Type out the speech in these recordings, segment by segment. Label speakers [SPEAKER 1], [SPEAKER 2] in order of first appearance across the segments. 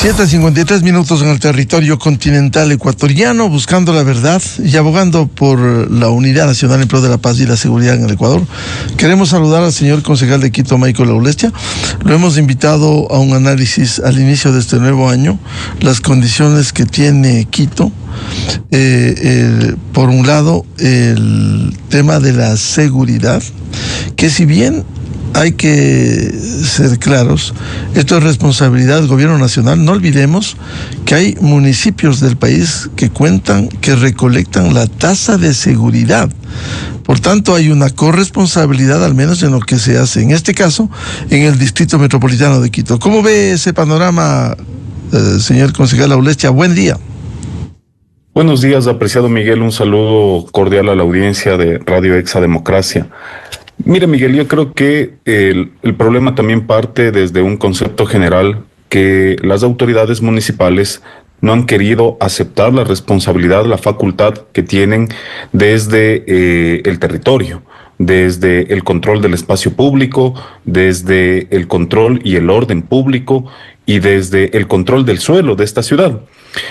[SPEAKER 1] 7:53 en el territorio continental ecuatoriano, buscando la verdad y abogando por la unidad nacional en pro de la paz y la seguridad en el Ecuador. Queremos saludar al señor concejal de Quito, Michael Aulestia. Lo hemos invitado a un análisis al inicio de este nuevo año, las condiciones que tiene Quito. Por un lado, el tema de la seguridad, que si bien hay que ser claros, esto es responsabilidad del gobierno nacional. No olvidemos que hay municipios del país que recolectan la tasa de seguridad. Por tanto, hay una corresponsabilidad, al menos en lo que se hace, en este caso, en el Distrito Metropolitano de Quito. ¿Cómo ve ese panorama, señor concejal Aulestia? Buen día.
[SPEAKER 2] Buenos días, apreciado Miguel. Un saludo cordial a la audiencia de Radio Exademocracia. Mire, Miguel, yo creo que el problema también parte desde un concepto general, que las autoridades municipales no han querido aceptar la responsabilidad, la facultad que tienen desde el territorio, desde el control del espacio público, desde el control y el orden público y desde el control del suelo de esta ciudad.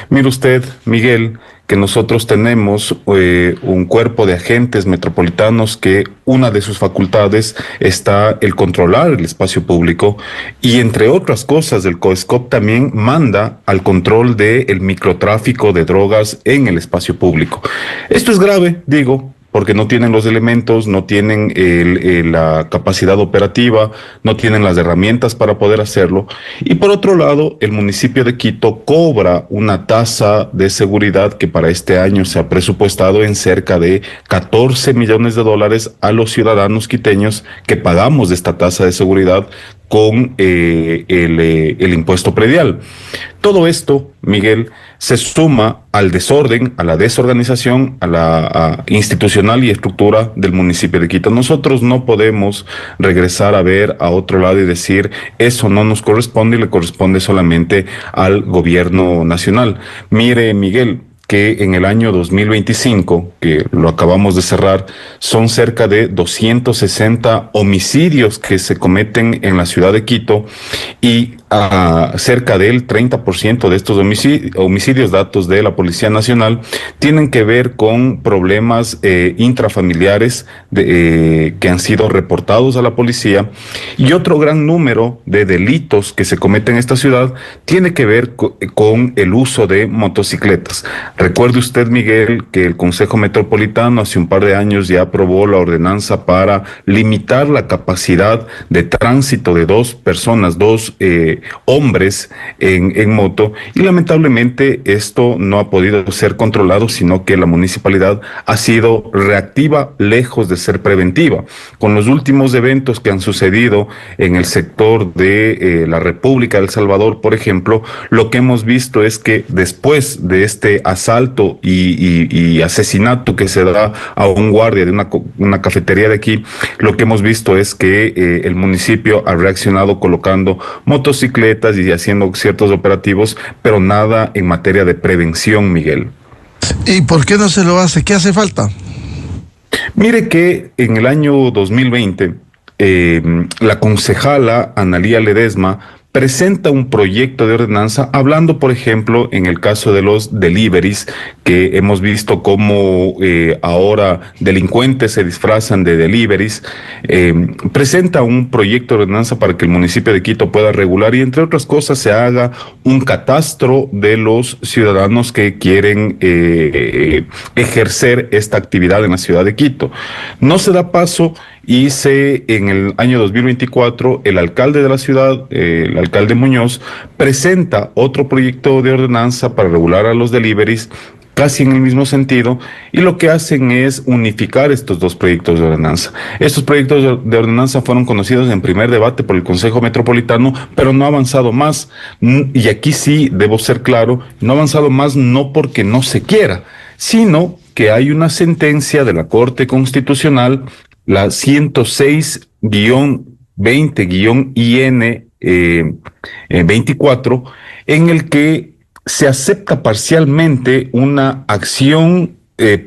[SPEAKER 2] Mire usted, Miguel, que nosotros tenemos un cuerpo de agentes metropolitanos que una de sus facultades está el controlar el espacio público, y entre otras cosas el COESCOP también manda al control del microtráfico de drogas en el espacio público. Esto es grave, digo, porque no tienen los elementos, no tienen la capacidad operativa, no tienen las herramientas para poder hacerlo. Y por otro lado, el municipio de Quito cobra una tasa de seguridad que para este año se ha presupuestado en cerca de $14 millones a los ciudadanos quiteños que pagamos esta tasa de seguridad con el impuesto predial. Todo esto, Miguel, se suma al desorden, a la desorganización, a la institucional y estructura del municipio de Quito. Nosotros no podemos regresar a ver a otro lado y decir eso no nos corresponde y le corresponde solamente al gobierno nacional. Mire, Miguel, que en el año 2025, que lo acabamos de cerrar, son cerca de 260 homicidios que se cometen en la ciudad de Quito, y cerca del 30% de estos homicidios, datos de la Policía Nacional, tienen que ver con problemas intrafamiliares que han sido reportados a la policía, y otro gran número de delitos que se cometen en esta ciudad tiene que ver con el uso de motocicletas. Recuerde usted, Miguel, que el Consejo Metropolitano hace un par de años ya aprobó la ordenanza para limitar la capacidad de tránsito de dos hombres en moto, y lamentablemente esto no ha podido ser controlado, sino que la municipalidad ha sido reactiva lejos de ser preventiva. Con los últimos eventos que han sucedido en el sector de la República de El Salvador, por ejemplo, lo que hemos visto es que después de este asalto y asesinato que se da a un guardia de una cafetería de aquí, lo que hemos visto es que el municipio ha reaccionado colocando motocicletas y haciendo ciertos operativos, pero nada en materia de prevención, Miguel.
[SPEAKER 1] ¿Y por qué no se lo hace? ¿Qué hace falta?
[SPEAKER 2] Mire que en el año 2020, la concejala Analía Ledesma presenta un proyecto de ordenanza hablando, por ejemplo, en el caso de los deliveries, que hemos visto cómo ahora delincuentes se disfrazan de deliveries. Presenta un proyecto de ordenanza para que el municipio de Quito pueda regular y, entre otras cosas, se haga un catastro de los ciudadanos que quieren ejercer esta actividad en la ciudad de Quito. No se da paso, y en el año 2024, el alcalde de la ciudad, el alcalde Muñoz, presenta otro proyecto de ordenanza para regular a los deliveries, casi en el mismo sentido, y lo que hacen es unificar estos dos proyectos de ordenanza. Estos proyectos de ordenanza fueron conocidos en primer debate por el Consejo Metropolitano, pero no ha avanzado más. Y aquí sí debo ser claro, no ha avanzado más no porque no se quiera, sino que hay una sentencia de la Corte Constitucional, la 106-20-IN 24, en el que se acepta parcialmente una acción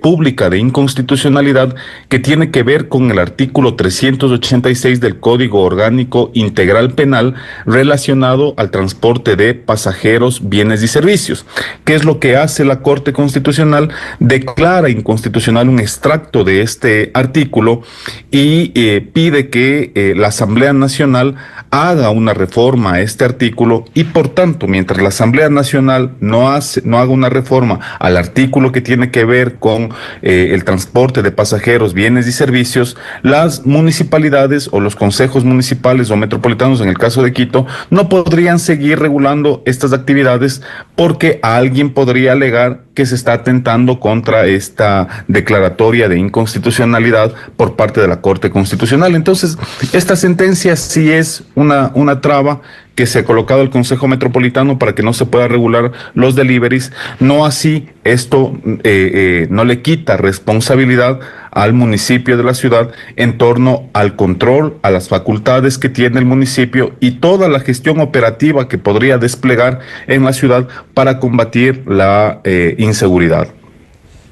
[SPEAKER 2] pública de inconstitucionalidad que tiene que ver con el artículo 386 del Código Orgánico Integral Penal relacionado al transporte de pasajeros, bienes y servicios. ¿Qué es lo que hace la Corte Constitucional? Declara inconstitucional un extracto de este artículo y pide que la Asamblea Nacional haga una reforma a este artículo y, por tanto, mientras la Asamblea Nacional no haga una reforma al artículo que tiene que ver con el transporte de pasajeros, bienes y servicios, las municipalidades o los consejos municipales o metropolitanos, en el caso de Quito, no podrían seguir regulando estas actividades porque alguien podría alegar que se está atentando contra esta declaratoria de inconstitucionalidad por parte de la Corte Constitucional. Entonces, esta sentencia sí es una traba que se ha colocado el Consejo Metropolitano para que no se pueda regular los deliveries. No así, esto no le quita responsabilidad al municipio de la ciudad en torno al control, a las facultades que tiene el municipio y toda la gestión operativa que podría desplegar en la ciudad para combatir la inseguridad.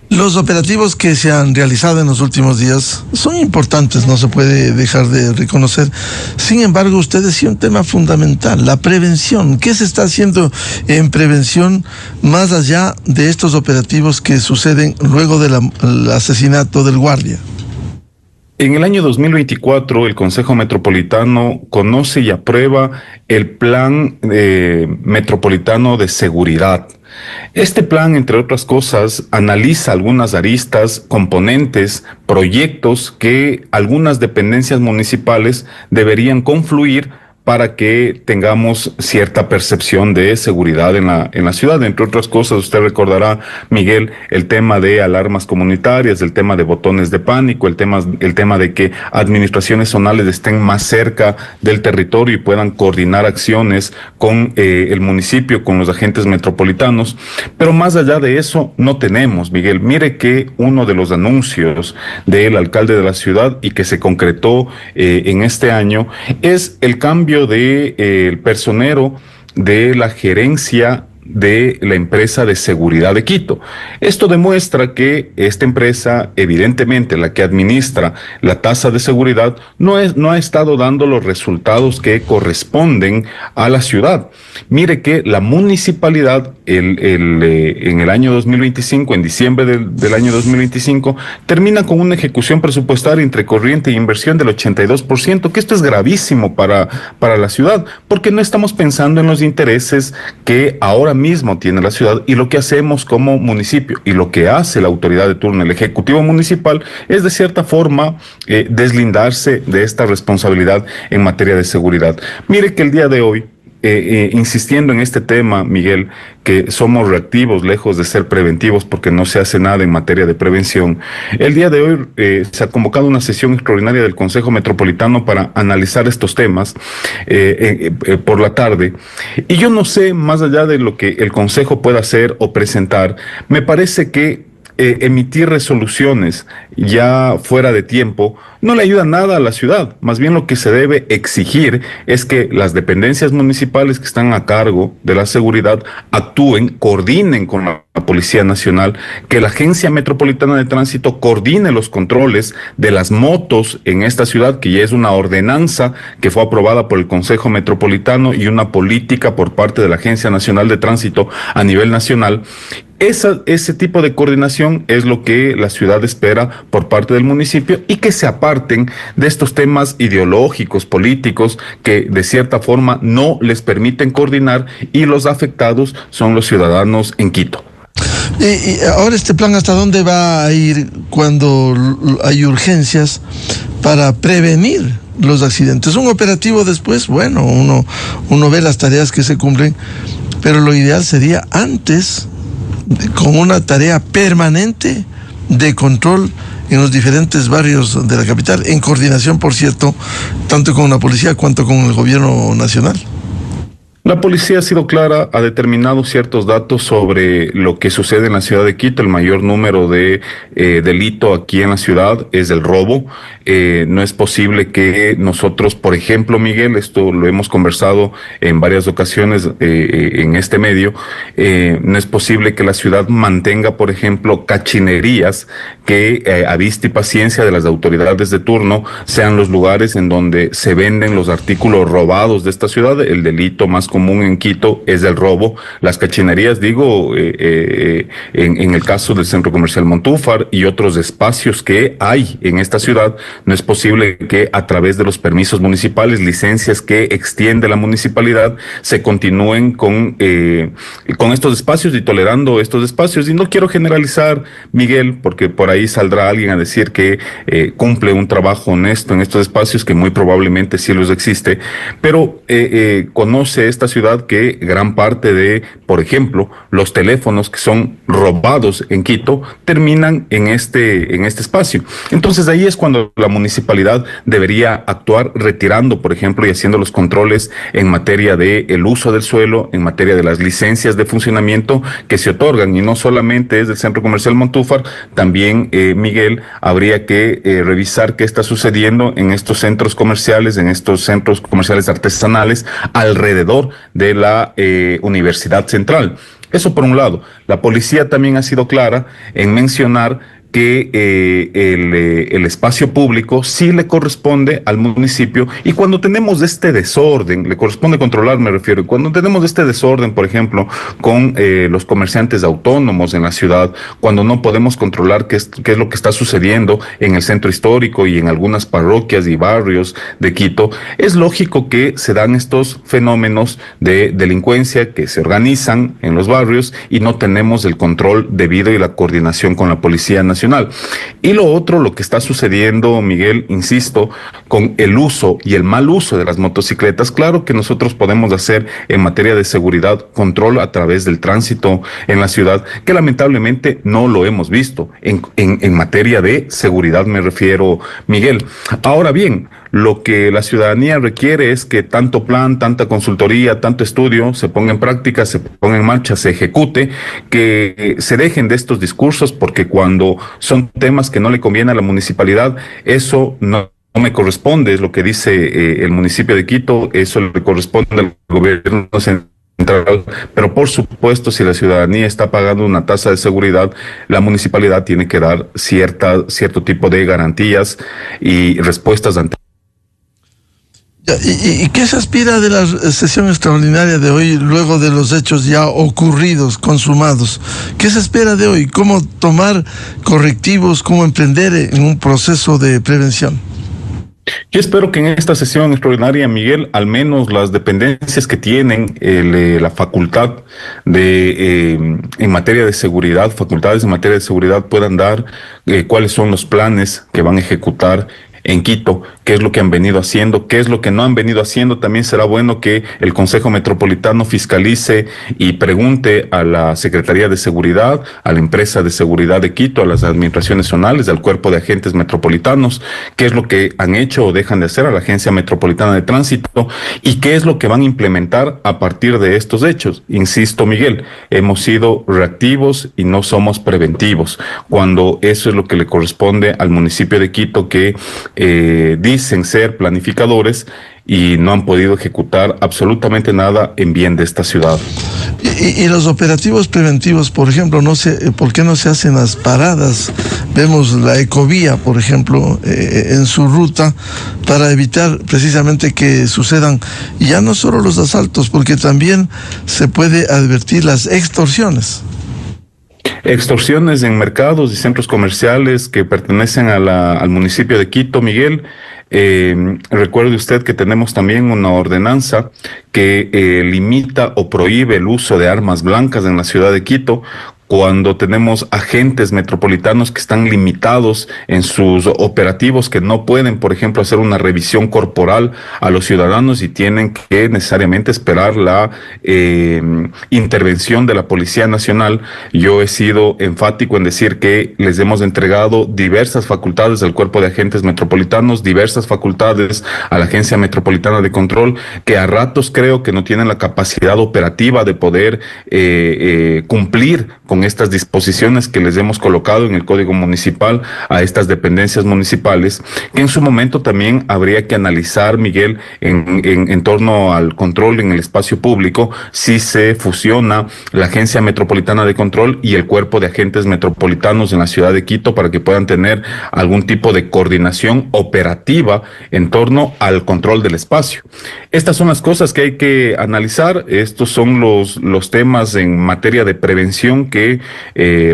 [SPEAKER 1] Los operativos que se han realizado en los últimos días son importantes, no se puede dejar de reconocer. Sin embargo, usted decía un tema fundamental, la prevención. ¿Qué se está haciendo en prevención más allá de estos operativos que suceden luego del asesinato del guardia?
[SPEAKER 2] En el año 2024, el Consejo Metropolitano conoce y aprueba el Plan Metropolitano de Seguridad. Este plan, entre otras cosas, analiza algunas aristas, componentes, proyectos que algunas dependencias municipales deberían confluir para que tengamos cierta percepción de seguridad en la ciudad. Entre otras cosas, usted recordará, Miguel, el tema de alarmas comunitarias, el tema de botones de pánico, el tema de que administraciones zonales estén más cerca del territorio y puedan coordinar acciones con el municipio, con los agentes metropolitanos. Pero más allá de eso, no tenemos, Miguel. Mire que uno de los anuncios del alcalde de la ciudad y que se concretó en este año es el cambio de el personero de la gerencia de la empresa de seguridad de Quito. Esto demuestra que esta empresa, evidentemente la que administra la tasa de seguridad, no ha estado dando los resultados que corresponden a la ciudad. Mire que la municipalidad en el año 2025, en diciembre del año 2025, termina con una ejecución presupuestaria entre corriente e inversión del 82%, que esto es gravísimo para la ciudad, porque no estamos pensando en los intereses que ahora mismo tiene la ciudad y lo que hacemos como municipio y lo que hace la autoridad de turno, el Ejecutivo Municipal, es de cierta forma deslindarse de esta responsabilidad en materia de seguridad. Mire que el día de hoy, insistiendo en este tema, Miguel, que somos reactivos lejos de ser preventivos porque no se hace nada en materia de prevención. El día de hoy se ha convocado una sesión extraordinaria del Consejo Metropolitano para analizar estos temas por la tarde. Y yo no sé, más allá de lo que el Consejo pueda hacer o presentar, me parece que emitir resoluciones ya fuera de tiempo no le ayuda nada a la ciudad. Más bien lo que se debe exigir es que las dependencias municipales que están a cargo de la seguridad actúen, coordinen con la Policía Nacional, que la Agencia Metropolitana de Tránsito coordine los controles de las motos en esta ciudad, que ya es una ordenanza que fue aprobada por el Consejo Metropolitano y una política por parte de la Agencia Nacional de Tránsito a nivel nacional. Ese tipo de coordinación es lo que la ciudad espera por parte del municipio y que se aparten de estos temas ideológicos, políticos, que de cierta forma no les permiten coordinar y los afectados son los ciudadanos en Quito.
[SPEAKER 1] Y ahora este plan, ¿hasta dónde va a ir cuando hay urgencias para prevenir los accidentes? Un operativo después, bueno, uno ve las tareas que se cumplen, pero lo ideal sería antes, con una tarea permanente de control en los diferentes barrios de la capital, en coordinación, por cierto, tanto con la policía cuanto con el gobierno nacional.
[SPEAKER 2] La policía ha sido clara, ha determinado ciertos datos sobre lo que sucede en la ciudad de Quito. El mayor número de delito aquí en la ciudad es el robo. No es posible que nosotros, por ejemplo, Miguel, esto lo hemos conversado en varias ocasiones en este medio, no es posible que la ciudad mantenga, por ejemplo, cachinerías que a vista y paciencia de las autoridades de turno sean los lugares en donde se venden los artículos robados de esta ciudad. El delito más común en Quito es el robo. Las cachinerías, digo, en el caso del Centro Comercial Montúfar y otros espacios que hay en esta ciudad, no es posible que a través de los permisos municipales, licencias que extiende la municipalidad, se continúen con estos espacios y tolerando estos espacios. Y no quiero generalizar, Miguel, porque por ahí saldrá alguien a decir que cumple un trabajo honesto en estos espacios, que muy probablemente sí los existe, pero conoce esta ciudad que gran parte de, por ejemplo, los teléfonos que son robados en Quito terminan en este espacio. Entonces ahí es cuando la municipalidad debería actuar retirando, por ejemplo, y haciendo los controles en materia de el uso del suelo, en materia de las licencias de funcionamiento que se otorgan, y no solamente es del Centro Comercial Montúfar, también, Miguel, habría que revisar qué está sucediendo en estos centros comerciales, artesanales, alrededor de la Universidad Central. Eso por un lado. La policía también ha sido clara en mencionar que el espacio público sí le corresponde al municipio, y cuando tenemos este desorden, le corresponde controlar, me refiero, y cuando tenemos este desorden, por ejemplo, con los comerciantes autónomos en la ciudad, cuando no podemos controlar qué es lo que está sucediendo en el centro histórico y en algunas parroquias y barrios de Quito, es lógico que se dan estos fenómenos de delincuencia que se organizan en los barrios y no tenemos el control debido y la coordinación con la Policía Nacional. Y lo otro, lo que está sucediendo, Miguel, insisto, con el uso y el mal uso de las motocicletas. Claro que nosotros podemos hacer en materia de seguridad control a través del tránsito en la ciudad, que lamentablemente no lo hemos visto. En materia de seguridad me refiero, Miguel. Ahora bien, lo que la ciudadanía requiere es que tanto plan, tanta consultoría, tanto estudio se ponga en práctica, se ponga en marcha, se ejecute, que se dejen de estos discursos, porque cuando son temas que no le conviene a la municipalidad, eso no me corresponde, es lo que dice el municipio de Quito, eso le corresponde al gobierno central. Pero por supuesto, si la ciudadanía está pagando una tasa de seguridad, la municipalidad tiene que dar cierto tipo de garantías y respuestas ante.
[SPEAKER 1] ¿Y qué se aspira de la sesión extraordinaria de hoy, luego de los hechos ya ocurridos, consumados? ¿Qué se espera de hoy? ¿Cómo tomar correctivos? ¿Cómo emprender en un proceso de prevención?
[SPEAKER 2] Yo espero que en esta sesión extraordinaria, Miguel, al menos las dependencias que tienen la facultad en materia de seguridad, facultades en materia de seguridad, puedan dar cuáles son los planes que van a ejecutar en Quito, qué es lo que han venido haciendo, qué es lo que no han venido haciendo. También será bueno que el Consejo Metropolitano fiscalice y pregunte a la Secretaría de Seguridad, a la empresa de seguridad de Quito, a las administraciones zonales, al cuerpo de agentes metropolitanos, qué es lo que han hecho o dejan de hacer, a la Agencia Metropolitana de Tránsito, y qué es lo que van a implementar a partir de estos hechos. Insisto, Miguel, hemos sido reactivos y no somos preventivos, cuando eso es lo que le corresponde al municipio de Quito, que dicen ser planificadores y no han podido ejecutar absolutamente nada en bien de esta ciudad.
[SPEAKER 1] Y los operativos preventivos, por ejemplo, ¿por qué no se hacen las paradas? Vemos la ecovía, por ejemplo, en su ruta, para evitar precisamente que sucedan ya no solo los asaltos, porque también se puede advertir las extorsiones.
[SPEAKER 2] Extorsiones en mercados y centros comerciales que pertenecen al municipio de Quito, Miguel. Recuerde usted que tenemos también una ordenanza que limita o prohíbe el uso de armas blancas en la ciudad de Quito, cuando tenemos agentes metropolitanos que están limitados en sus operativos, que no pueden, por ejemplo, hacer una revisión corporal a los ciudadanos y tienen que necesariamente esperar la intervención de la Policía Nacional. Yo he sido enfático en decir que les hemos entregado diversas facultades al Cuerpo de Agentes Metropolitanos, diversas facultades a la Agencia Metropolitana de Control, que a ratos creo que no tienen la capacidad operativa de poder cumplir con estas disposiciones que les hemos colocado en el Código Municipal a estas dependencias municipales, que en su momento también habría que analizar, Miguel, en torno al control en el espacio público, si se fusiona la Agencia Metropolitana de Control y el Cuerpo de Agentes Metropolitanos en la ciudad de Quito para que puedan tener algún tipo de coordinación operativa en torno al control del espacio. Estas son las cosas que hay que analizar. Estos son los temas en materia de prevención que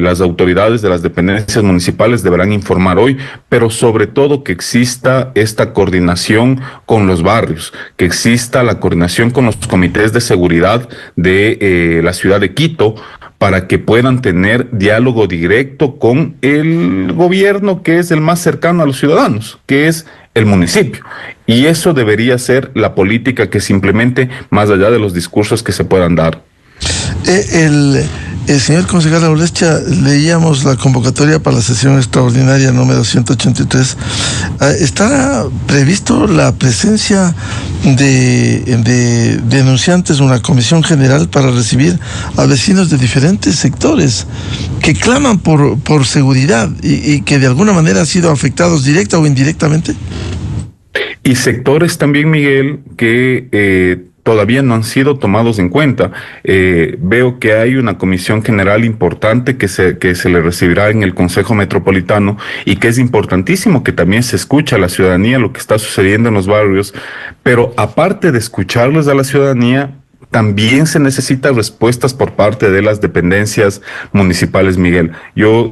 [SPEAKER 2] las autoridades de las dependencias municipales deberán informar hoy, pero sobre todo que exista esta coordinación con los barrios, que exista la coordinación con los comités de seguridad de la ciudad de Quito, para que puedan tener diálogo directo con el gobierno, que es el más cercano a los ciudadanos, que es el municipio. Y eso debería ser la política que se implemente más allá de los discursos que se puedan dar.
[SPEAKER 1] El señor concejal Aulestia, leíamos la convocatoria para la sesión extraordinaria número 183. ¿Está previsto la presencia de denunciantes, una comisión general para recibir a vecinos de diferentes sectores que claman por seguridad y que de alguna manera han sido afectados directa o indirectamente?
[SPEAKER 2] Y sectores también, Miguel, que todavía no han sido tomados en cuenta. Veo que hay una comisión general importante que se le recibirá en el Consejo Metropolitano y que es importantísimo que también se escuche a la ciudadanía lo que está sucediendo en los barrios, pero aparte de escucharles a la ciudadanía, también se necesitan respuestas por parte de las dependencias municipales, Miguel. Yo,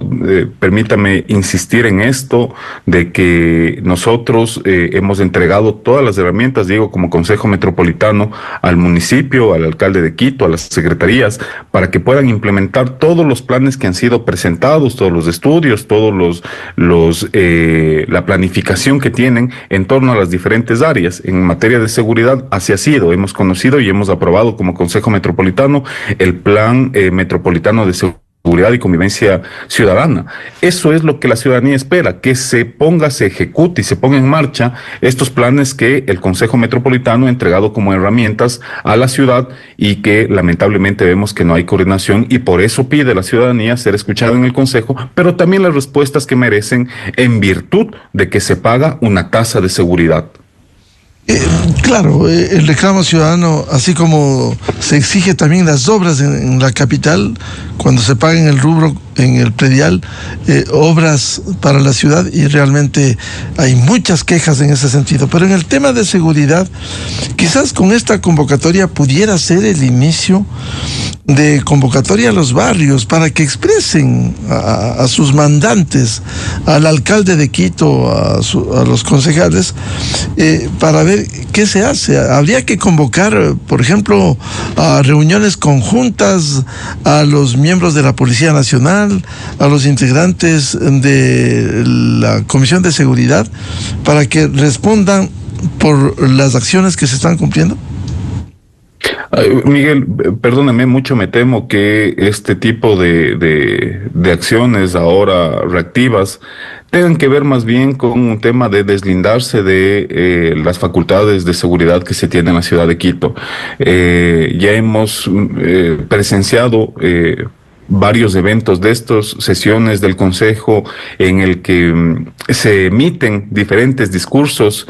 [SPEAKER 2] permítame insistir en esto, de que nosotros hemos entregado todas las herramientas, digo, como Consejo Metropolitano, al municipio, al alcalde de Quito, a las secretarías, para que puedan implementar todos los planes que han sido presentados, todos los estudios, la planificación que tienen en torno a las diferentes áreas. En materia de seguridad, así ha sido. Hemos conocido y hemos aprobado como Consejo Metropolitano el Plan Metropolitano de Seguridad y Convivencia Ciudadana. Eso es lo que la ciudadanía espera, que se ejecute y se ponga en marcha estos planes que el Consejo Metropolitano ha entregado como herramientas a la ciudad y que lamentablemente vemos que no hay coordinación, y por eso pide la ciudadanía ser escuchada en el Consejo, pero también las respuestas que merecen en virtud de que se paga una tasa de seguridad.
[SPEAKER 1] Claro, el reclamo ciudadano, así como se exige también las obras en la capital, cuando se paga en el rubro, en el predial, obras para la ciudad, y realmente hay muchas quejas en ese sentido. Pero en el tema de seguridad, quizás con esta convocatoria pudiera ser el inicio de convocatoria a los barrios para que expresen a sus mandantes, al alcalde de Quito, a los concejales, para ver qué se hace. Habría que convocar, por ejemplo, a reuniones conjuntas a los miembros de la Policía Nacional, a los integrantes de la Comisión de Seguridad, para que respondan por las acciones que se están cumpliendo.
[SPEAKER 2] Miguel, perdóname mucho, me temo que este tipo de acciones ahora reactivas tengan que ver más bien con un tema de deslindarse de las facultades de seguridad que se tiene en la ciudad de Quito. Ya hemos presenciado varios eventos de estos, sesiones del Consejo en el que se emiten diferentes discursos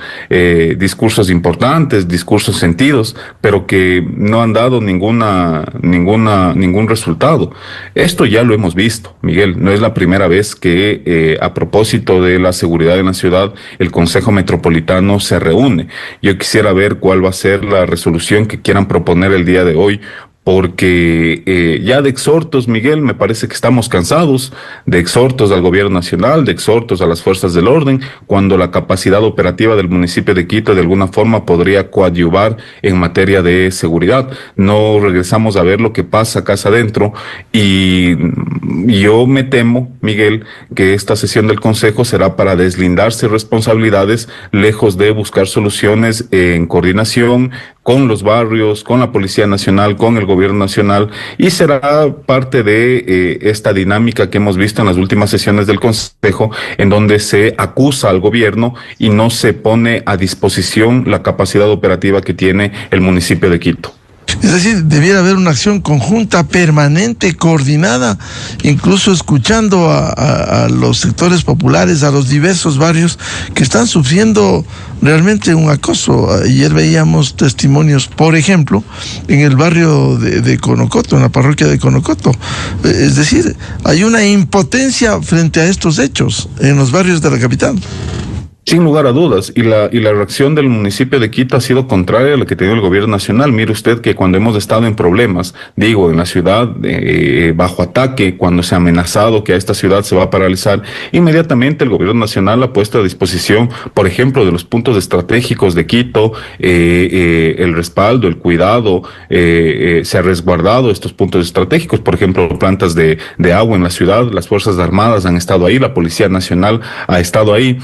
[SPEAKER 2] importantes, discursos sentidos, pero que no han dado ningún resultado. Esto ya lo hemos visto, Miguel. No es la primera vez que a propósito de la seguridad en la ciudad, el Consejo Metropolitano se reúne. Yo quisiera ver cuál va a ser la resolución que quieran proponer el día de hoy, porque ya de exhortos, Miguel, me parece que estamos cansados de exhortos al gobierno nacional, de exhortos a las fuerzas del orden, cuando la capacidad operativa del municipio de Quito de alguna forma podría coadyuvar en materia de seguridad. No regresamos a ver lo que pasa casa adentro y yo me temo, Miguel, que esta sesión del Consejo será para deslindarse responsabilidades, lejos de buscar soluciones en coordinación con los barrios, con la Policía Nacional, con el Gobierno Nacional, y será parte de esta dinámica que hemos visto en las últimas sesiones del Consejo, en donde se acusa al gobierno y no se pone a disposición la capacidad operativa que tiene el municipio de Quito.
[SPEAKER 1] Es decir, debiera haber una acción conjunta, permanente, coordinada, incluso escuchando a los sectores populares, a los diversos barrios que están sufriendo realmente un acoso. Ayer veíamos testimonios, por ejemplo, en el barrio de Conocoto, en la parroquia de Conocoto. Es decir, hay una impotencia frente a estos hechos en los barrios de la capital.
[SPEAKER 2] Sin lugar a dudas, y la reacción del municipio de Quito ha sido contraria a la que tiene el gobierno nacional. Mire usted que cuando hemos estado en problemas, digo, en la ciudad, bajo ataque, cuando se ha amenazado que a esta ciudad se va a paralizar, inmediatamente el gobierno nacional ha puesto a disposición, por ejemplo, de los puntos estratégicos de Quito, el respaldo, el cuidado, se ha resguardado estos puntos estratégicos, por ejemplo, plantas de agua en la ciudad, las Fuerzas Armadas han estado ahí, la Policía Nacional ha estado ahí,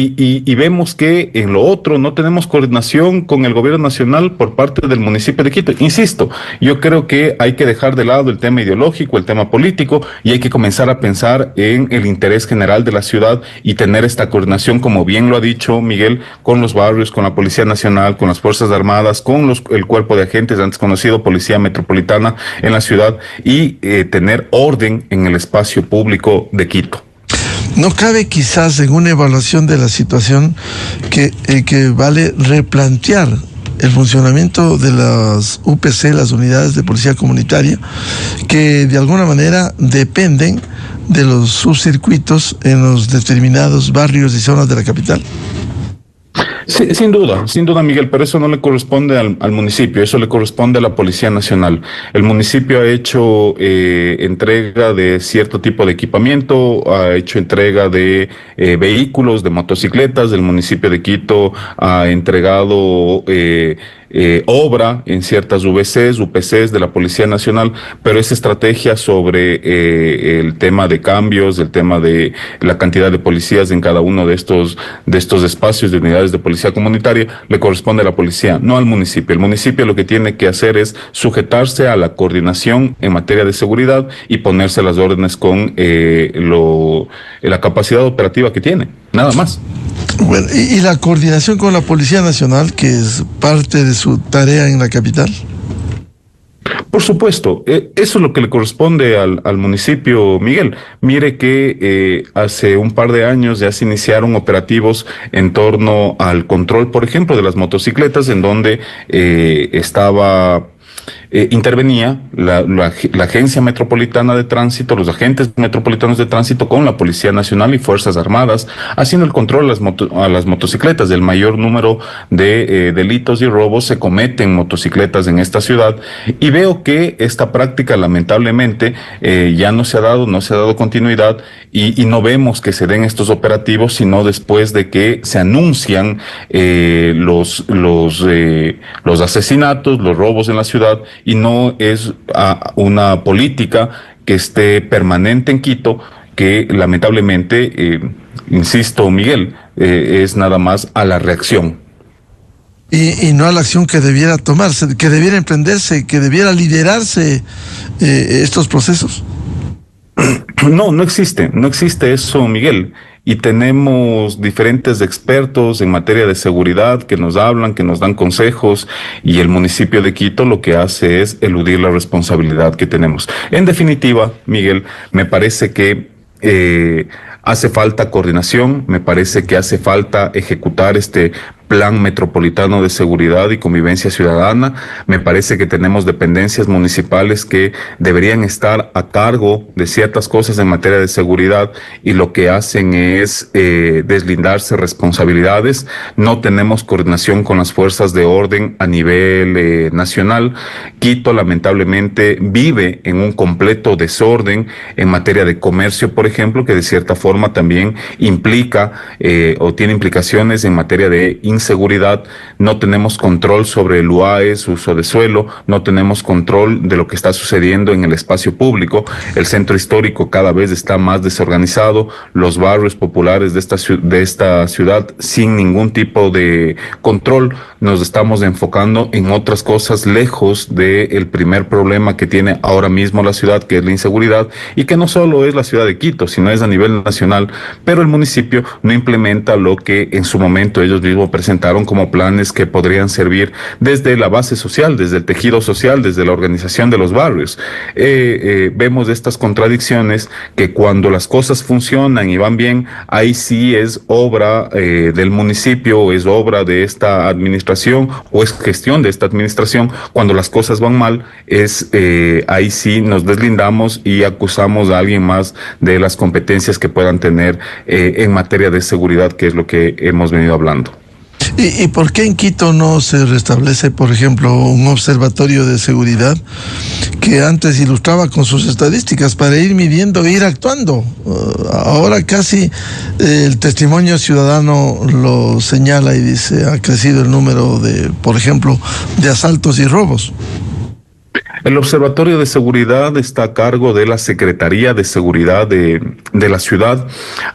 [SPEAKER 2] y vemos que en lo otro no tenemos coordinación con el gobierno nacional por parte del municipio de Quito. Insisto, yo creo que hay que dejar de lado el tema ideológico, el tema político, y hay que comenzar a pensar en el interés general de la ciudad y tener esta coordinación, como bien lo ha dicho Miguel, con los barrios, con la Policía Nacional, con las Fuerzas Armadas, con el cuerpo de agentes antes conocido Policía Metropolitana en la ciudad, y tener orden en el espacio público de Quito.
[SPEAKER 1] ¿No cabe quizás en una evaluación de la situación que vale replantear el funcionamiento de las UPC, las unidades de policía comunitaria, que de alguna manera dependen de los subcircuitos en los determinados barrios y zonas de la capital?
[SPEAKER 2] Sí, sin duda, Miguel, pero eso no le corresponde al municipio, eso le corresponde a la Policía Nacional. El municipio ha hecho entrega de cierto tipo de equipamiento, ha hecho entrega de vehículos, de motocicletas. El municipio de Quito ha entregado obra en ciertas UPCs de la Policía Nacional, pero esa estrategia sobre el tema de cambios, el tema de la cantidad de policías en cada uno de estos espacios de unidades de policía comunitaria le corresponde a la policía, no al municipio. El municipio lo que tiene que hacer es sujetarse a la coordinación en materia de seguridad y ponerse las órdenes con la capacidad operativa que tiene, nada más.
[SPEAKER 1] Bueno, y la coordinación con la Policía Nacional, que es parte de su tarea en la capital.
[SPEAKER 2] Por supuesto, eso es lo que le corresponde al municipio, Miguel. Mire que hace un par de años ya se iniciaron operativos en torno al control, por ejemplo, de las motocicletas, en donde intervenía la Agencia Metropolitana de Tránsito, los agentes metropolitanos de tránsito con la Policía Nacional y Fuerzas Armadas, haciendo el control a las motocicletas. El mayor número de delitos y robos se cometen en motocicletas en esta ciudad, y veo que esta práctica lamentablemente ya no se ha dado continuidad, y no vemos que se den estos operativos sino después de que se anuncian los asesinatos, los robos en la ciudad, y no es una política que esté permanente en Quito, que lamentablemente, insisto, Miguel, es nada más a la reacción.
[SPEAKER 1] Y no a la acción que debiera tomarse, que debiera emprenderse, que debiera liderarse estos procesos.
[SPEAKER 2] No existe eso, Miguel. Y tenemos diferentes expertos en materia de seguridad que nos hablan, que nos dan consejos, y el municipio de Quito lo que hace es eludir la responsabilidad que tenemos. En definitiva, Miguel, me parece que Hace falta coordinación, me parece que hace falta ejecutar este Plan Metropolitano de Seguridad y Convivencia Ciudadana. Me parece que tenemos dependencias municipales que deberían estar a cargo de ciertas cosas en materia de seguridad y lo que hacen es deslindarse responsabilidades. No tenemos coordinación con las fuerzas de orden a nivel nacional. Quito lamentablemente vive en un completo desorden en materia de comercio, por ejemplo, que de cierta forma también implica o tiene implicaciones en materia de inseguridad. No tenemos control sobre el UAES, uso de suelo, no tenemos control de lo que está sucediendo en el espacio público. El centro histórico cada vez está más desorganizado, los barrios populares de esta ciudad sin ningún tipo de control. Nos estamos enfocando en otras cosas lejos del primer problema que tiene ahora mismo la ciudad, que es la inseguridad, y que no solo es la ciudad de Quito, sino es a nivel nacional, pero el municipio no implementa lo que en su momento ellos mismos presentaron como planes que podrían servir desde la base social, desde el tejido social, desde la organización de los barrios. Vemos estas contradicciones que cuando las cosas funcionan y van bien, ahí sí es obra del municipio, es obra de esta administración o es gestión de esta administración. Cuando las cosas van mal, ahí sí nos deslindamos y acusamos a alguien más de las competencias que puedan tener en materia de seguridad, que es lo que hemos venido hablando.
[SPEAKER 1] ¿Y por qué en Quito no se restablece, por ejemplo, un observatorio de seguridad que antes ilustraba con sus estadísticas para ir midiendo e ir actuando? Ahora casi el testimonio ciudadano lo señala y dice, ha crecido el número de, por ejemplo, de asaltos y robos.
[SPEAKER 2] El Observatorio de Seguridad está a cargo de la Secretaría de Seguridad de la ciudad.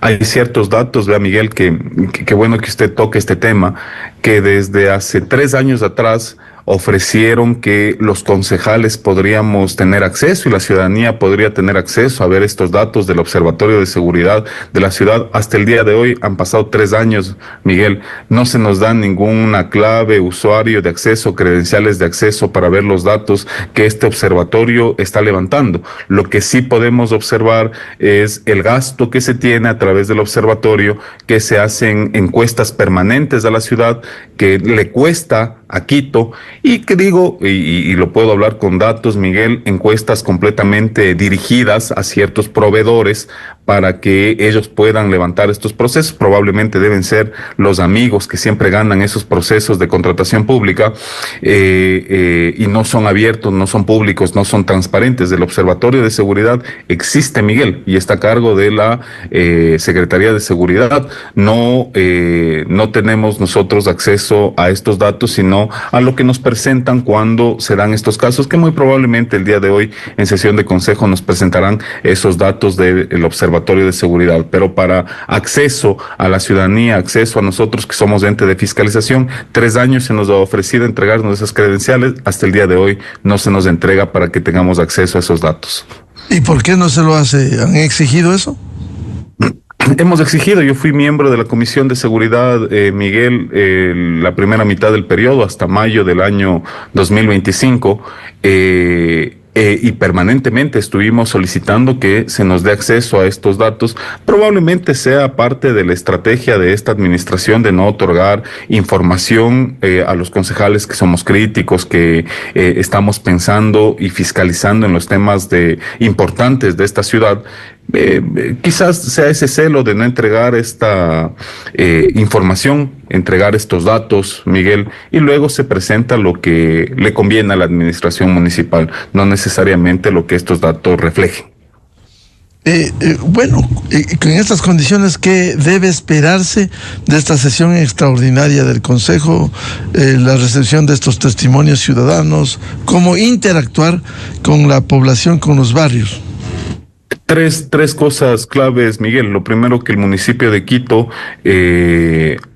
[SPEAKER 2] Hay ciertos datos, vea Miguel, que bueno que usted toque este tema, que desde hace 3 años atrás ofrecieron que los concejales podríamos tener acceso y la ciudadanía podría tener acceso a ver estos datos del Observatorio de Seguridad de la ciudad. Hasta el día de hoy han pasado 3 años, Miguel. No se nos da ninguna clave, usuario de acceso, credenciales de acceso para ver los datos que este observatorio está levantando. Lo que sí podemos observar es el gasto que se tiene a través del observatorio, que se hacen encuestas permanentes a la ciudad, que le cuesta a Quito, y que digo, y lo puedo hablar con datos, Miguel, encuestas completamente dirigidas a ciertos proveedores para que ellos puedan levantar estos procesos. Probablemente deben ser los amigos que siempre ganan esos procesos de contratación pública, y no son abiertos, no son públicos, no son transparentes. El Observatorio de Seguridad existe, Miguel, y está a cargo de la Secretaría de Seguridad. No tenemos nosotros acceso a estos datos, sino a lo que nos presentan cuando se dan estos casos, que muy probablemente el día de hoy en sesión de consejo nos presentarán esos datos del Observatorio de Seguridad. Pero para acceso a la ciudadanía, acceso a nosotros que somos ente de fiscalización, 3 años se nos ha ofrecido entregarnos esas credenciales. Hasta el día de hoy no se nos entrega para que tengamos acceso a esos datos.
[SPEAKER 1] ¿Y por qué no se lo hace? ¿Han exigido eso?
[SPEAKER 2] Hemos exigido, yo fui miembro de la Comisión de Seguridad, Miguel, la primera mitad del periodo hasta mayo del año 2025, y permanentemente estuvimos solicitando que se nos dé acceso a estos datos. Probablemente sea parte de la estrategia de esta administración de no otorgar información a los concejales que somos críticos, que estamos pensando y fiscalizando en los temas importantes de esta ciudad. Quizás sea ese celo de no entregar esta información, entregar estos datos, Miguel, y luego se presenta lo que le conviene a la administración municipal, no necesariamente lo que estos datos reflejen.
[SPEAKER 1] Con estas condiciones, ¿qué debe esperarse de esta sesión extraordinaria del Consejo? La recepción de estos testimonios ciudadanos, cómo interactuar con la población, con los barrios.
[SPEAKER 2] Tres cosas claves, Miguel. Lo primero, que el municipio de Quito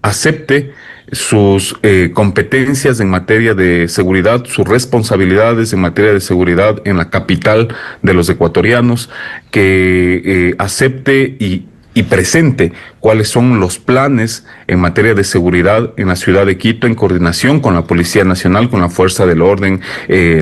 [SPEAKER 2] acepte sus competencias en materia de seguridad, sus responsabilidades en materia de seguridad en la capital de los ecuatorianos, que acepte y y presente cuáles son los planes en materia de seguridad en la ciudad de Quito, en coordinación con la Policía Nacional, con la Fuerza del Orden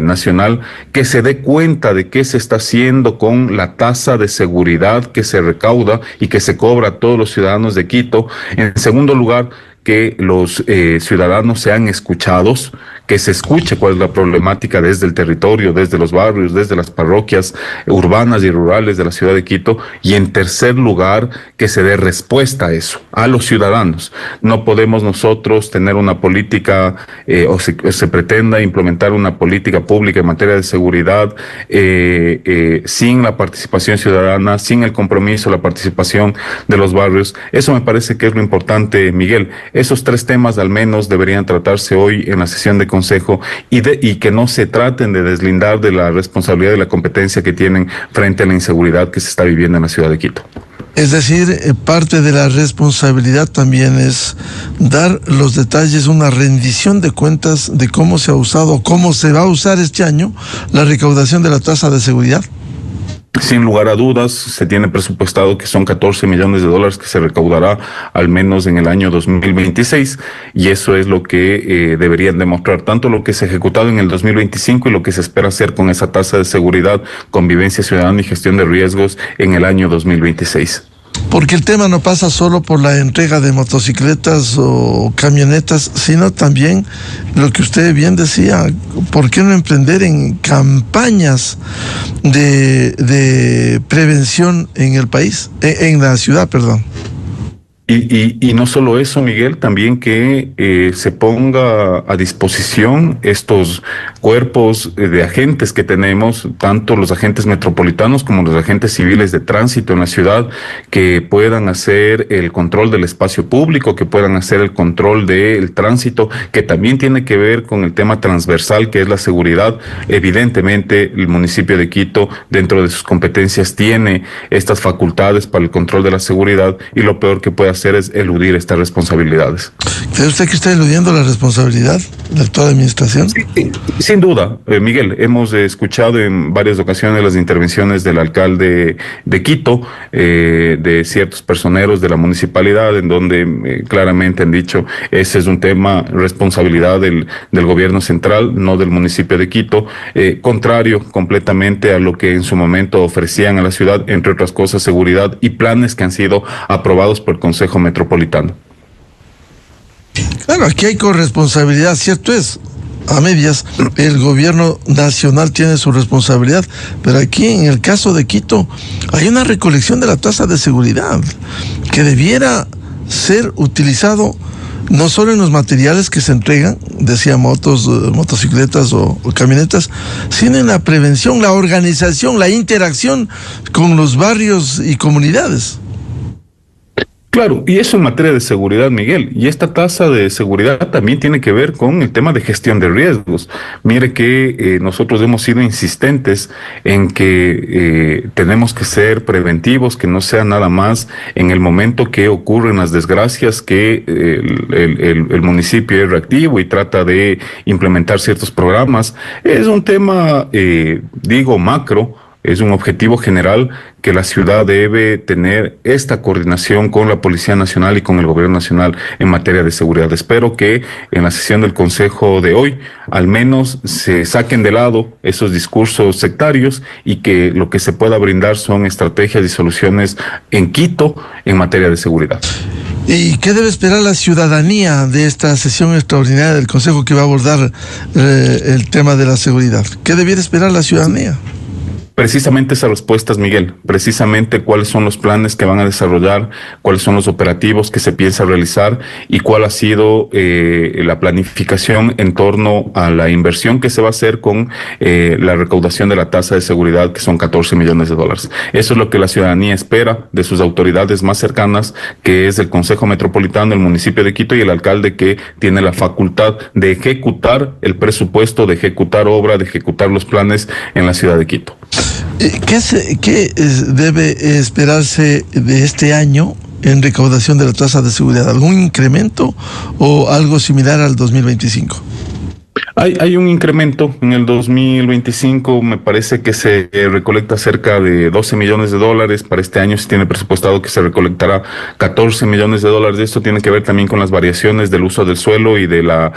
[SPEAKER 2] Nacional, que se dé cuenta de qué se está haciendo con la tasa de seguridad que se recauda y que se cobra a todos los ciudadanos de Quito. En segundo lugar, que los ciudadanos sean escuchados, que se escuche cuál es la problemática desde el territorio, desde los barrios, desde las parroquias urbanas y rurales de la ciudad de Quito. Y en tercer lugar, que se dé respuesta a eso, a los ciudadanos. No podemos nosotros tener una política o se pretenda implementar una política pública en materia de seguridad sin la participación ciudadana, sin el compromiso, la participación de los barrios. Eso me parece que es lo importante, Miguel. Esos tres temas al menos deberían tratarse hoy en la sesión de consejo y que no se traten de deslindar de la responsabilidad y la competencia que tienen frente a la inseguridad que se está viviendo en la ciudad de Quito.
[SPEAKER 1] Es decir, parte de la responsabilidad también es dar los detalles, una rendición de cuentas de cómo se ha usado, cómo se va a usar este año la recaudación de la tasa de seguridad.
[SPEAKER 2] Sin lugar a dudas, se tiene presupuestado que son 14 millones de dólares que se recaudará al menos en el año 2026, y eso es lo que deberían demostrar tanto lo que se ha ejecutado en el 2025 y lo que se espera hacer con esa tasa de seguridad, convivencia ciudadana y gestión de riesgos en el año 2026.
[SPEAKER 1] Porque el tema no pasa solo por la entrega de motocicletas o camionetas, sino también lo que usted bien decía, ¿por qué no emprender en campañas de prevención en el país, en la ciudad, perdón?
[SPEAKER 2] Y no solo eso, Miguel, también que se ponga a disposición estos cuerpos de agentes que tenemos, tanto los agentes metropolitanos como los agentes civiles de tránsito en la ciudad, que puedan hacer el control del espacio público, que puedan hacer el control del tránsito, que también tiene que ver con el tema transversal que es la seguridad. Evidentemente, el municipio de Quito, dentro de sus competencias, tiene estas facultades para el control de la seguridad, y lo peor que puede hacer es eludir estas responsabilidades.
[SPEAKER 1] ¿Cree usted que está eludiendo la responsabilidad de toda la administración?
[SPEAKER 2] Sí, sin duda, Miguel. Hemos escuchado en varias ocasiones las intervenciones del alcalde de Quito, de ciertos personeros de la municipalidad, en donde claramente han dicho ese es un tema, responsabilidad del gobierno central, no del municipio de Quito, contrario completamente a lo que en su momento ofrecían a la ciudad, entre otras cosas, seguridad y planes que han sido aprobados por el Consejo Metropolitano.
[SPEAKER 1] Claro, aquí hay corresponsabilidad, cierto es, a medias. El gobierno nacional tiene su responsabilidad, pero aquí en el caso de Quito hay una recolección de la tasa de seguridad que debiera ser utilizado no solo en los materiales que se entregan, decía motocicletas o camionetas, sino en la prevención, la organización, la interacción con los barrios y comunidades.
[SPEAKER 2] Claro, y eso en materia de seguridad, Miguel. Y esta tasa de seguridad también tiene que ver con el tema de gestión de riesgos. Mire que nosotros hemos sido insistentes en que tenemos que ser preventivos, que no sea nada más en el momento que ocurren las desgracias que el municipio es reactivo y trata de implementar ciertos programas. Es un tema, macro. Es un objetivo general que la ciudad debe tener esta coordinación con la Policía Nacional y con el Gobierno Nacional en materia de seguridad. Espero que en la sesión del Consejo de hoy al menos se saquen de lado esos discursos sectarios y que lo que se pueda brindar son estrategias y soluciones en Quito en materia de seguridad.
[SPEAKER 1] ¿Y qué debe esperar la ciudadanía de esta sesión extraordinaria del Consejo que va a abordar el tema de la seguridad? ¿Qué debiera esperar la ciudadanía?
[SPEAKER 2] Precisamente esas respuestas, Miguel, precisamente cuáles son los planes que van a desarrollar, cuáles son los operativos que se piensa realizar y cuál ha sido la planificación en torno a la inversión que se va a hacer con la recaudación de la tasa de seguridad, que son 14 millones de dólares. Eso es lo que la ciudadanía espera de sus autoridades más cercanas, que es el Consejo Metropolitano, el municipio de Quito y el alcalde, que tiene la facultad de ejecutar el presupuesto, de ejecutar obra, de ejecutar los planes en la ciudad de Quito.
[SPEAKER 1] ¿Qué debe esperarse de este año en recaudación de la tasa de seguridad? ¿Algún incremento o algo similar al 2025?
[SPEAKER 2] Hay un incremento en el 2025, me parece que se recolecta cerca de 12 millones de dólares. Para este año se tiene presupuestado que se recolectará 14 millones de dólares. Esto tiene que ver también con las variaciones del uso del suelo y de la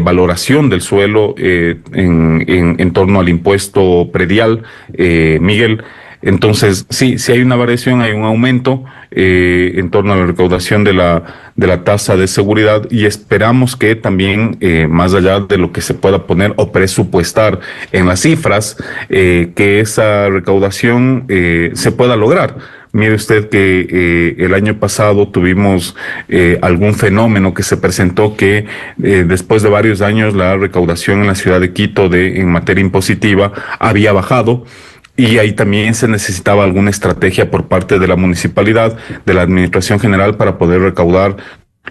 [SPEAKER 2] valoración del suelo en torno al impuesto predial, Miguel. Entonces, sí hay una variación, hay un aumento en torno a la recaudación de la tasa de seguridad, y esperamos que también, más allá de lo que se pueda poner o presupuestar en las cifras, que esa recaudación se pueda lograr. Mire usted que el año pasado tuvimos algún fenómeno que se presentó que después de varios años la recaudación en la ciudad de Quito en materia impositiva había bajado. Y ahí también se necesitaba alguna estrategia por parte de la municipalidad, de la administración general, para poder recaudar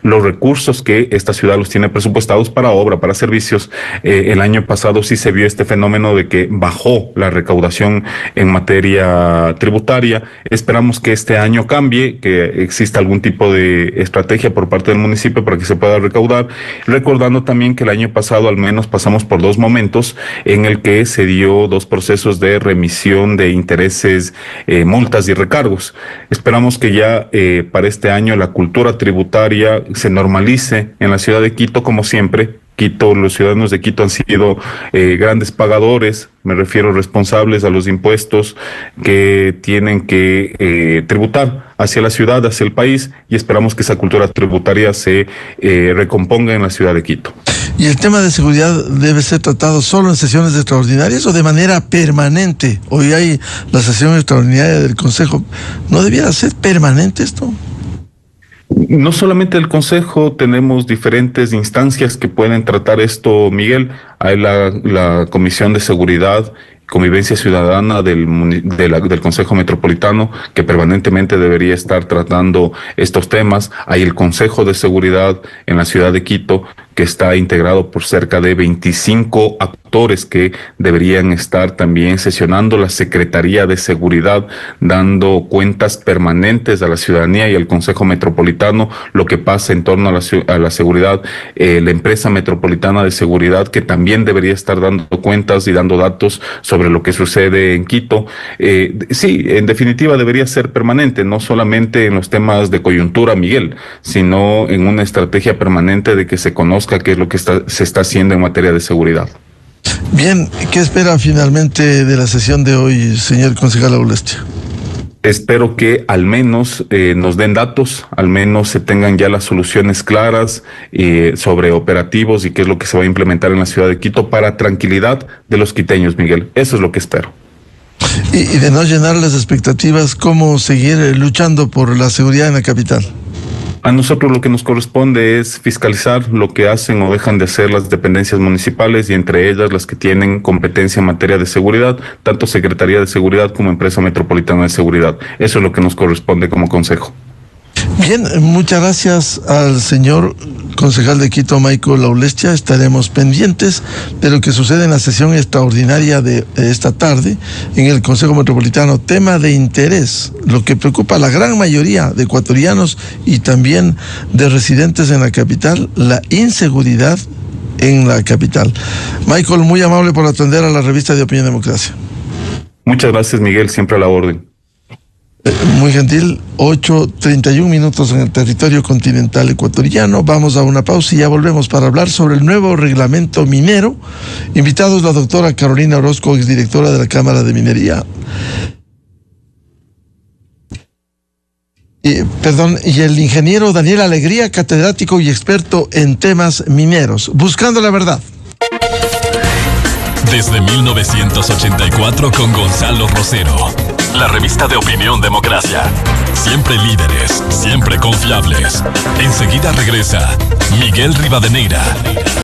[SPEAKER 2] los recursos que esta ciudad los tiene presupuestados para obra, para servicios. El año pasado sí se vio este fenómeno de que bajó la recaudación en materia tributaria. Esperamos que este año cambie, que exista algún tipo de estrategia por parte del municipio para que se pueda recaudar. Recordando también que el año pasado al menos pasamos por dos momentos en el que se dio dos procesos de remisión de intereses, multas y recargos. Esperamos que ya para este año la cultura tributaria se normalice en la ciudad de Quito. Como siempre, los ciudadanos de Quito han sido grandes pagadores, me refiero responsables a los impuestos que tienen que tributar hacia la ciudad, hacia el país, y esperamos que esa cultura tributaria se recomponga en la ciudad de Quito.
[SPEAKER 1] ¿Y el tema de seguridad debe ser tratado solo en sesiones extraordinarias o de manera permanente? Hoy hay la sesión extraordinaria del Consejo. ¿No debiera ser permanente esto?
[SPEAKER 2] No solamente el Consejo, tenemos diferentes instancias que pueden tratar esto, Miguel. Hay la Comisión de Seguridad, Convivencia Ciudadana del Consejo Metropolitano, que permanentemente debería estar tratando estos temas. Hay el Consejo de Seguridad en la ciudad de Quito, que está integrado por cerca de 25 actores que deberían estar también sesionando. La Secretaría de Seguridad, dando cuentas permanentes a la ciudadanía y al Consejo Metropolitano, lo que pasa en torno a la seguridad. La empresa metropolitana de seguridad, que también debería estar dando cuentas y dando datos sobre lo que sucede en Quito. Sí, en definitiva debería ser permanente, no solamente en los temas de coyuntura, Miguel, sino en una estrategia permanente de que se conozca qué es lo que se está haciendo en materia de seguridad.
[SPEAKER 1] Bien, ¿qué espera finalmente de la sesión de hoy, señor concejal Aulestia?
[SPEAKER 2] Espero que al menos nos den datos, al menos se tengan ya las soluciones claras sobre operativos y qué es lo que se va a implementar en la ciudad de Quito para tranquilidad de los quiteños, Miguel. Eso es lo que espero.
[SPEAKER 1] Y de no llenar las expectativas, ¿cómo seguir luchando por la seguridad en la capital?
[SPEAKER 2] A nosotros lo que nos corresponde es fiscalizar lo que hacen o dejan de hacer las dependencias municipales, y entre ellas las que tienen competencia en materia de seguridad, tanto Secretaría de Seguridad como Empresa Metropolitana de Seguridad. Eso es lo que nos corresponde como consejo.
[SPEAKER 1] Bien, muchas gracias al señor concejal de Quito, Michael Aulestia. Estaremos pendientes de lo que sucede en la sesión extraordinaria de esta tarde en el Consejo Metropolitano. Tema de interés, lo que preocupa a la gran mayoría de ecuatorianos y también de residentes en la capital, la inseguridad en la capital. Michael, muy amable por atender a la revista de Opinión Democracia.
[SPEAKER 2] Muchas gracias, Miguel, siempre a la orden.
[SPEAKER 1] Muy gentil, 8:31 en el territorio continental ecuatoriano. Vamos a una pausa y ya volvemos para hablar sobre el nuevo reglamento minero. Invitados la doctora Carolina Orozco, exdirectora de la Cámara de Minería. Y el ingeniero Daniel Alegría, catedrático y experto en temas mineros. Buscando la verdad.
[SPEAKER 3] Desde 1984 con Gonzalo Rosero. La revista de Opinión Democracia. Siempre líderes, siempre confiables. Enseguida regresa Miguel Rivadeneira.